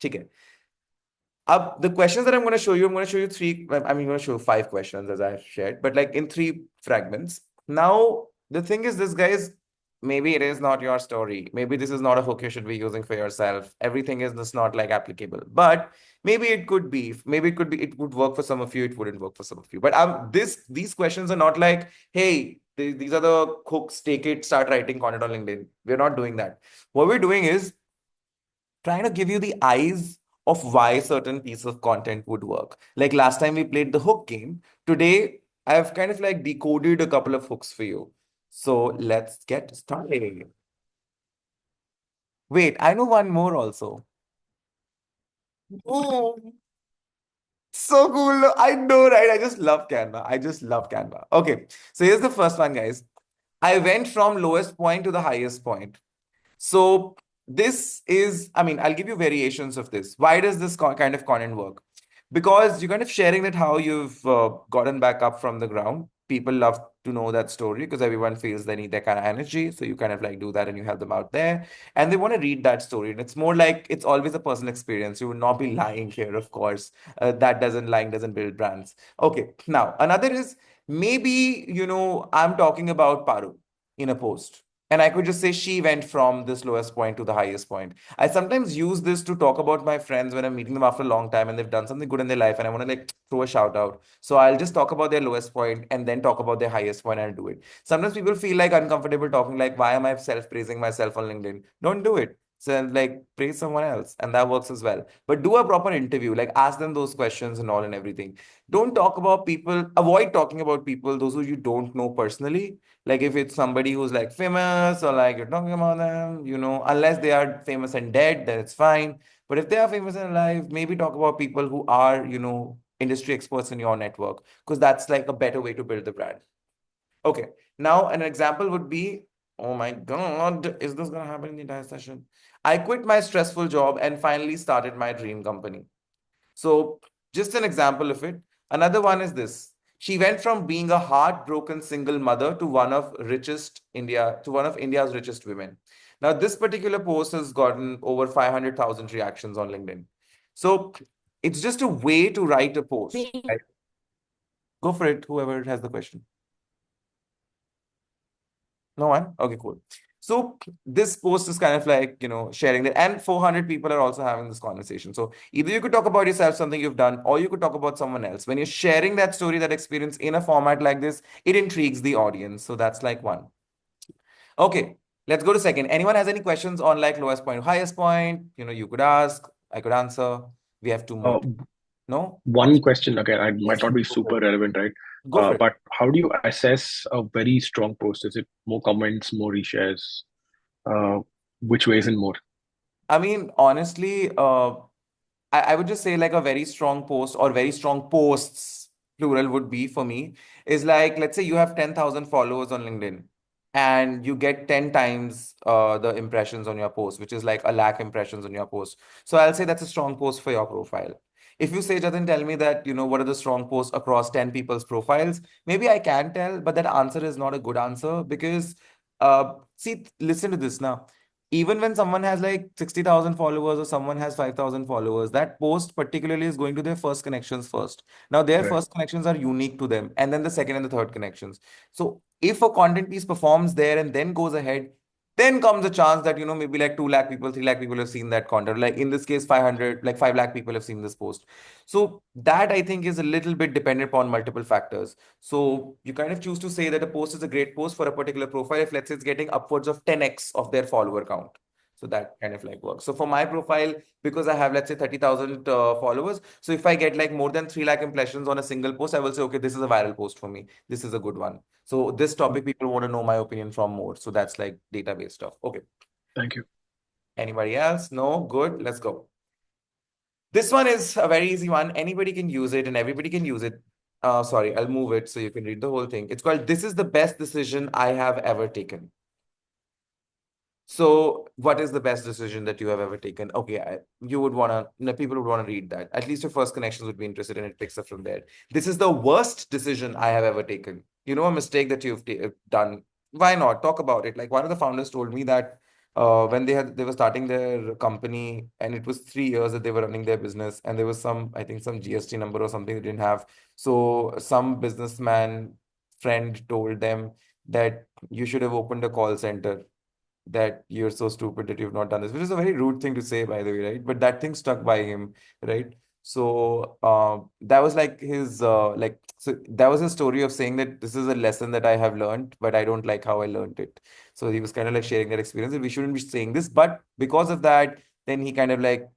Okay. The questions that I'm going to show you, I'm going to show you three. I'm going to show you 5 questions as I've shared, but like in 3 fragments. Now, the thing is, this guys, maybe it is not your story. Maybe this is not a hook you should be using for yourself. Everything is just not like applicable, but maybe it could be. Maybe it could be. It would work for some of you. It wouldn't work for some of you. But these questions are not like, hey, these are the hooks. Take it. Start writing content on LinkedIn. We're not doing that. What we're doing is trying to give you the eyes of why certain piece of content would work. Like last time we played the hook game. Today, I've kind of like decoded a couple of hooks for you. So let's get started. Wait, I know one more also. Oh, so cool. I know, right? I just love Canva. I just love Canva. Okay, so here's the first one, guys. I went from lowest point to the highest point. So this is, I mean, I'll give you variations of this. Why does this kind of content work? Because you're kind of sharing that how you've gotten back up from the ground. People love to know that story because everyone feels they need that kind of energy. So you kind of like do that and you help them out there. And they want to read that story. And it's more like it's always a personal experience. You will not be lying here, of course. Lying doesn't build brands. Okay. Now, another is maybe, I'm talking about Paru in a post. And I could just say she went from this lowest point to the highest point. I sometimes use this to talk about my friends when I'm meeting them after a long time and they've done something good in their life and I want to like throw a shout out. So I'll just talk about their lowest point and then talk about their highest point and I'll do it. Sometimes people feel like uncomfortable talking like, why am I self-praising myself on LinkedIn? Don't do it. So like praise someone else and that works as well. But do a proper interview, like ask them those questions and all and everything. Don't talk about people, avoid talking about people, those who you don't know personally. Like if it's somebody who's like famous or like you're talking about them, unless they are famous and dead, then it's fine. But if they are famous and alive, maybe talk about people who are, industry experts in your network, because that's like a better way to build the brand. Okay. Now, an example would be, oh my God, is this going to happen in the entire session? I quit my stressful job and finally started my dream company. So, just an example of it. Another one is this. She went from being a heartbroken single mother to one of India's richest women. Now, this particular post has gotten over 500,000 reactions on LinkedIn. So, it's just a way to write a post. Right? Go for it, whoever has the question. No one? Okay, cool. So this post is kind of like, sharing that. And 400 people are also having this conversation. So either you could talk about yourself, something you've done, or you could talk about someone else. When you're sharing that story, that experience in a format like this, it intrigues the audience. So that's like one. Okay, let's go to second. Anyone has any questions on like lowest point, highest point? You could ask, I could answer. We have two more. Uh, No? One Okay. question, again, I might Yes, not be go for super it. relevant, right? Go for it. But how do you assess a very strong post? Is it more comments, more reshares? Uh, which ways and more? I mean, honestly, I would just say like a very strong post or very strong posts, plural would be for me, is like, let's say you have 10,000 followers on LinkedIn and you get 10 times the impressions on your post, which is like a lakh impressions on your post. So I'll say that's a strong post for your profile. If you say, Jatin, tell me that, what are the strong posts across 10 people's profiles, maybe I can tell, but that answer is not a good answer because, see, listen to this now, even when someone has like 60,000 followers or someone has 5,000 followers, that post particularly is going to their first connections first. Now, their Right. first connections are unique to them, and then the second and the third connections. So, if a content piece performs there and then goes ahead, then comes a chance that, maybe like 2 lakh people, 3 lakh people have seen that content. Like in this case, 500, like 5 lakh people have seen this post. So, that I think is a little bit dependent upon multiple factors. So you kind of choose to say that a post is a great post for a particular profile if let's say it's getting upwards of 10x of their follower count. So that kind of like works. So for my profile, because I have let's say 30,000 followers, so if I get like more than 3 lakh impressions on a single post, I will say, okay, this is a viral post for me. This is a good one. So this topic, people want to know my opinion from more. So that's like database stuff. Okay. Thank you. Anybody else? No? Good. Let's go. This one is a very easy one. Anybody can use it and everybody can use it. Sorry, I'll move it so you can read the whole thing. It's called This is the Best Decision I Have Ever Taken. So, what is the best decision that you have ever taken? Okay, you would want to, people would want to read that. At least your first connections would be interested and it picks up from there. This is the worst decision I have ever taken. A mistake that you've done. Why not? Talk about it. Like one of the founders told me that when they were starting their company, and it was 3 years that they were running their business, and there was some, I think, some GST number or something they didn't have. So some businessman friend told them that you should have opened a call center, that you're so stupid that you've not done this, which is a very rude thing to say, by the way, right? But that thing stuck by him, right? So that was like his so that was his story of saying that this is a lesson that I have learned, but I don't like how I learned it. So he was kind of like sharing that experience that we shouldn't be saying this, but because of that, then he kind of like,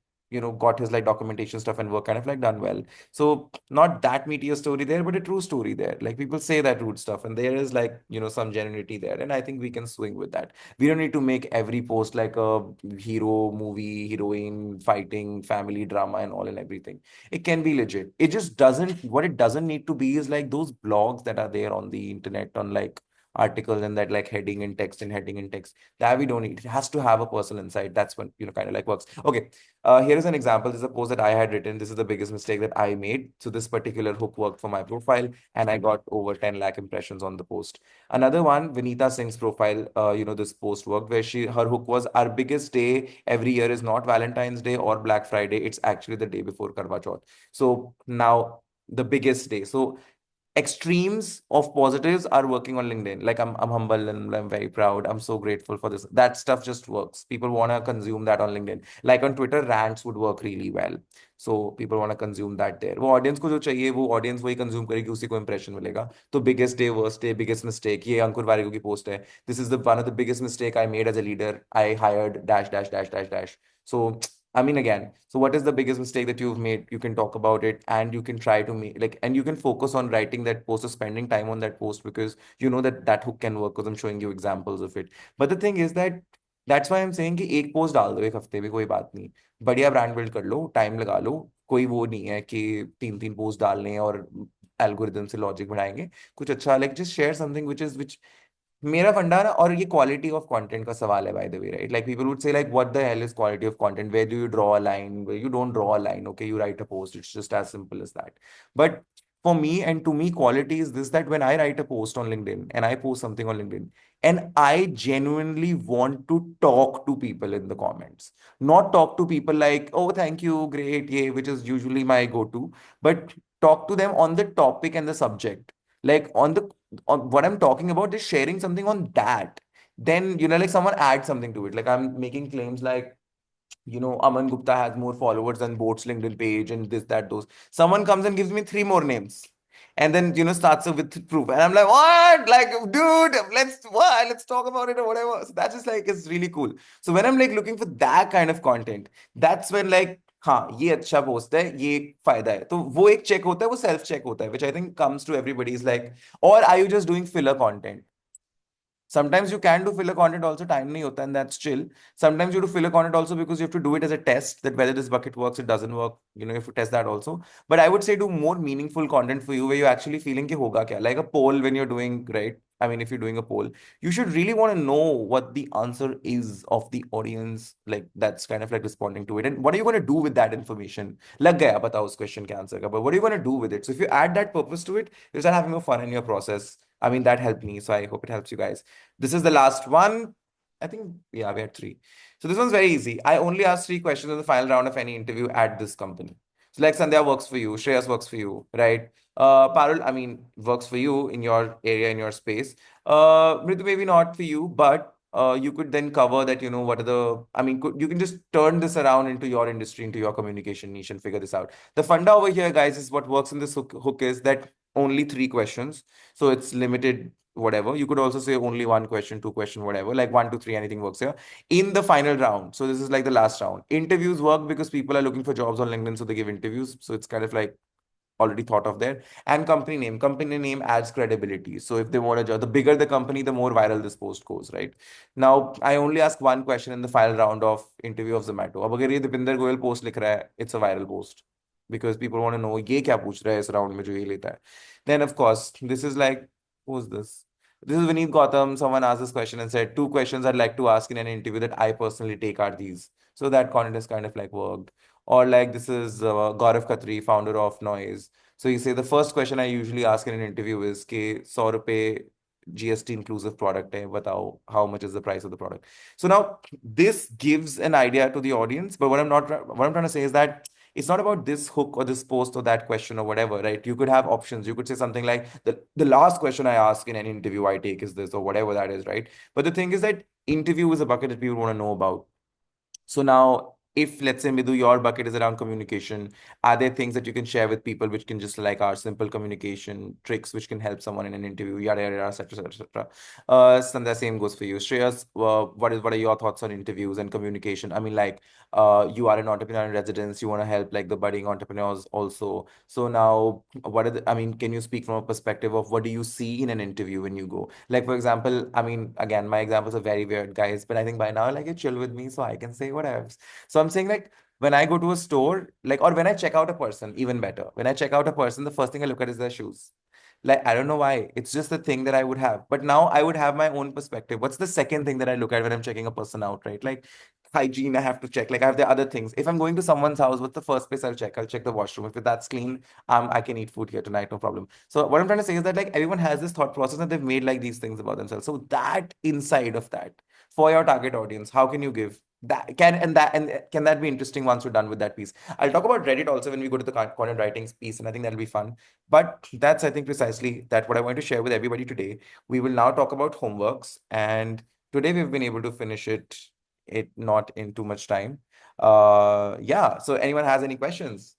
got his like documentation stuff and work kind of like done well. So not that meaty a story there, but a true story there. Like people say that rude stuff, and there is like, some genuinity there, and I think we can swing with that. We don't need to make every post like a hero movie, heroine fighting, family drama, and all and everything. It can be legit. It just doesn't, what it doesn't need to be is like those blogs that are there on the internet on like articles and that like heading and text and heading and text. That we don't need. It has to have a personal insight. That's when, kind of like works. Okay. Here is an example. This is a post that I had written. This is the biggest mistake that I made. So this particular hook worked for my profile, and I got over 10 lakh impressions on the post. Another one, Vinita Singh's profile, this post worked where her hook was, our biggest day every year is not Valentine's Day or Black Friday. It's actually the day before Karwa Chauth. So now the biggest day. So extremes of positives are working on LinkedIn. Like I'm humble and I'm very proud. I'm so grateful for this. That stuff just works. People want to consume that on LinkedIn. Like on Twitter, rants would work really well. So people want to consume that there. वो audience को जो चाहिए वो audience वही consume करेगी उसी को impression मिलेगा. तो biggest day, worst day, biggest mistake ये अंकुर वारिको की post है. This is the one of the biggest mistake I made as a leader. I hired dash dash dash dash dash. So I mean, again, so what is the biggest mistake that you've made? You can talk about it, and you can try to make like, and you can focus on writing that post or spending time on that post, because you know that that hook can work because I'm showing you examples of it. But the thing is that that's why I'm saying कि एक post डाल दो एक हफ्ते में, कोई बात नहीं, बढ़िया ब्रांड बिल्ड कर लो, टाइम लगा लो, कोई वो नहीं है कि तीन तीन पोस्ट डालने हैं और एल्गोरिदम से लॉजिक बढ़ाएंगे, कुछ अच्छा like just share something which मेरा फंडा ना, और ये क्वालिटी ऑफ कंटेंट का सवाल है by the way, right? Like people would say like what the hell is quality of content, where do you draw a line, where you don't draw a line, okay, you write a post, it's just as simple as that. But for me, and to me, quality is this, that when I write a post on LinkedIn and I post something on LinkedIn, and I genuinely want to talk to people in the comments, not talk to people like, oh thank you, great, yeah, which is usually my go-to, but talk to them on the topic and the subject, like on what I'm talking about, is sharing something on that. Then, like someone adds something to it. Like I'm making claims like, Aman Gupta has more followers than Boat's LinkedIn page and this, that, those. Someone comes and gives me three more names. And then, starts with proof. And I'm like, what? Like, dude, let's talk about it or whatever. So that's just like, it's really cool. So when I'm like looking for that kind of content, that's when like, हाँ ये अच्छा post है, ये फायदा है, तो वो एक चेक होता है, वो सेल्फ चेक होता है, which I think comes to everybody is like, or are you just doing filler content? Sometimes you can do filler content also, time nahi hota, and that's chill. Sometimes you do filler content also because you have to do it as a test, that whether this bucket works, it doesn't work. You have to test that also. But I would say do more meaningful content for you where you're actually feeling ki hoga kya. Like a poll when you're doing, right? I mean, if you're doing a poll, you should really want to know what the answer is of the audience, like that's kind of like responding to it. And what are you going to do with that information? Lag gaya, batao us question ke answer ka. But what are you going to do with it? So if you add that purpose to it, you start having more fun in your process. I mean, that helped me. So I hope it helps you guys. This is the last one. I think, yeah, we had three. So this one's very easy. I only ask three questions in the final round of any interview at this company. So like Sandhya works for you, Shreyas works for you, right? Parul, I mean, works for you in your area, in your space. Mritu, maybe not for you, but you could then cover that, what are the, I mean, you can just turn this around into your industry, into your communication niche and figure this out. The funda over here, guys, is what works in this hook is that only three questions. So it's limited, whatever. You could also say only one question, two question, whatever, like one to three, anything works here. In the final round, so this is like the last round. Interviews work because people are looking for jobs on LinkedIn, so they give interviews. So it's kind of like already thought of there. And company name. Company name adds credibility. So if they want a job, the bigger the company, the more viral this post goes, right? Now, I only ask one question in the final round of interview of Zomato. अब अगर ये Deepinder Goyal post लिख रहा है, it's a viral post because people want to know ये क्या पूछ रहा है इस round में जो ये लेता है. Then of course, this is like, who's this? This is Vineet Gautam. Someone asked this question and said, two questions I'd like to ask in an interview that I personally take are these. So that content is kind of like worked. Or like this is Gaurav Khatri, founder of Noise. So you say the first question I usually ask in an interview is कि 100 रुपए GST inclusive product है, बताओ how much is the price of the product. So now this gives an idea to the audience, but what I'm trying to say is that it's not about this hook or this post or that question or whatever, right? You could have options. You could say something like the last question I ask in an interview I take is this or whatever that is, right? But the thing is that interview is a bucket that people want to know about. So now, if let's say Midu, your bucket is around communication, are there things that you can share with people which can just like our simple communication tricks which can help someone in an interview, yada yada, etc. etc. Sandhya, same goes for you. Shreyas, what are your thoughts on interviews and communication? I mean, like, you are an entrepreneur in residence, you want to help like the budding entrepreneurs also. So now, I mean, can you speak from a perspective of what do you see in an interview when you go? Like, for example, I mean, again, my examples are very weird, guys, but I think by now, like, you chill with me, so I can say whatever. So I'm saying, like, when I go to a store, like, or when I check out a person, even better, when I check out a person, the first thing I look at is their shoes. Like, I don't know why. It's just the thing that I would have. But now I would have my own perspective. What's the second thing that I look at when I'm checking a person out, right? Like, hygiene, I have to check. Like, I have the other things. If I'm going to someone's house, what's the first place I'll check? I'll check the washroom. If that's clean, I can eat food here tonight, no problem. So what I'm trying to say is that like everyone has this thought process and they've made like these things about themselves. So that inside of that, for your target audience, how can you give that can that be interesting once we're done with that piece? I'll talk about Reddit also when we go to the content writing piece, and I think that'll be fun. But that's, I think, precisely that what I want to share with everybody today. We will now talk about homeworks, and today we've been able to finish it not in too much time. Yeah. So anyone has any questions?